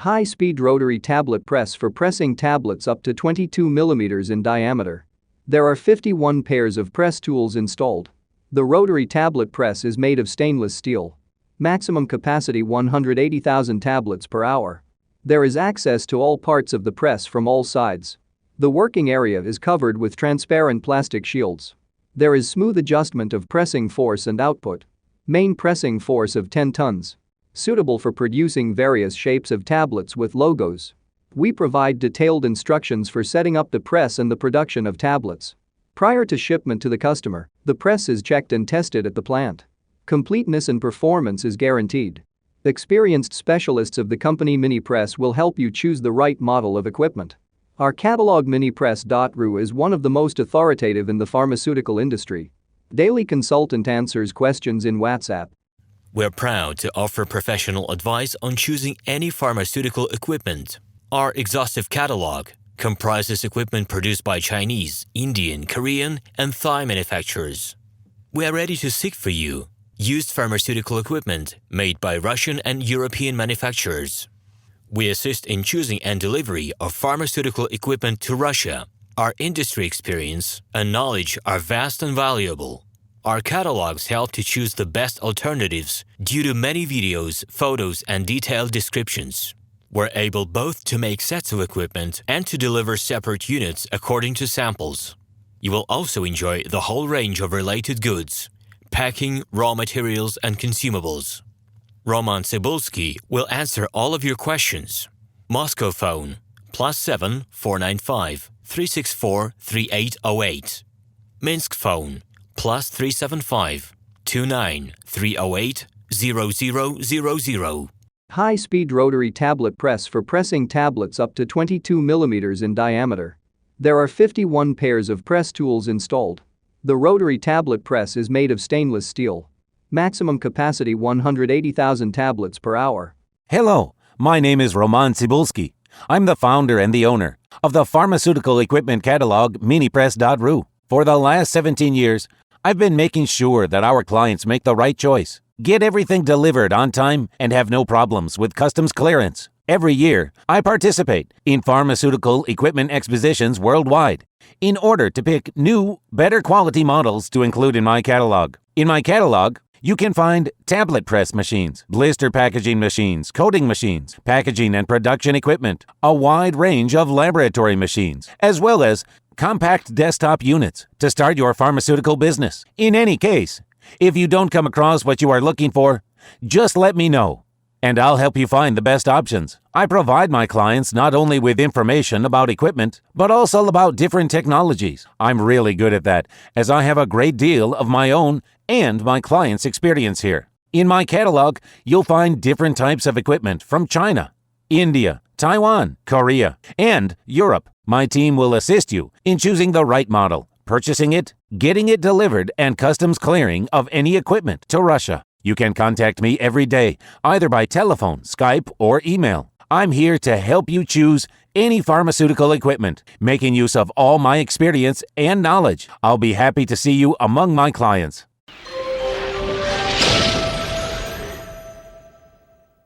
High-speed rotary tablet press for pressing tablets up to 22 mm in diameter. There are 51 pairs of press tools installed. The rotary tablet press is made of stainless steel. Maximum capacity 180,000 tablets per hour. There is access to all parts of the press from all sides. The working area is covered with transparent plastic shields. There is smooth adjustment of pressing force and output. Main pressing force of 10 tons. Suitable for producing various shapes of tablets with logos. We provide detailed instructions for setting up the press and the production of tablets. Prior to shipment to the customer, the press is checked and tested at the plant. Completeness and performance is guaranteed. Experienced specialists of the company Minipress will help you choose the right model of equipment. Our catalog Minipress.ru is one of the most authoritative in the pharmaceutical industry. Daily consultant answers questions in WhatsApp. We're proud to offer professional advice on choosing any pharmaceutical equipment. Our exhaustive catalog comprises equipment produced by Chinese, Indian, Korean, and Thai manufacturers. We are ready to seek for you used pharmaceutical equipment made by Russian and European manufacturers. We assist in choosing and delivery of pharmaceutical equipment to Russia. Our industry experience and knowledge are vast and valuable. Our catalogs help to choose the best alternatives due to many videos, photos, and detailed descriptions. We're able both to make sets of equipment and to deliver separate units according to samples. You will also enjoy the whole range of related goods, packing, raw materials, and consumables. RomanTsibulsky will answer all of your questions. Moscow phone +7 495 364 3808. Minsk phone +375 29 308 0000. High-speed rotary tablet press for pressing tablets up to 22 mm in diameter. There are 51 pairs of press tools installed. The rotary tablet press is made of stainless steel. Maximum capacity 180,000 tablets per hour. Hello, my name is RomanTsibulsky. I'm the founder and the owner of the pharmaceutical equipment catalog Minipress.ru. For the last 17 years, I've been making sure that our clients make the right choice, get everything delivered on time, and have no problems with customs clearance. Every year, I participate in pharmaceutical equipment expositions worldwide in order to pick new, better quality models to include in my catalog. In my catalog, you can find tablet press machines, blister packaging machines, coating machines, packaging and production equipment, a wide range of laboratory machines, as well as compact desktop units to start your pharmaceutical business. In any case, if you don't come across what you are looking for, just let me know, and I'll help you find the best options. I provide my clients not only with information about equipment, but also about different technologies. I'm really good at that, as I have a great deal of my own and my clients' experience here. In my catalog, you'll find different types of equipment from China, India, Taiwan, Korea, and Europe. My team will assist you in choosing the right model, purchasing it, getting it delivered, and customs clearing of any equipment to Russia. You can contact me every day, either by telephone, Skype, or email. I'm here to help you choose any pharmaceutical equipment, making use of all my experience and knowledge. I'll be happy to see you among my clients.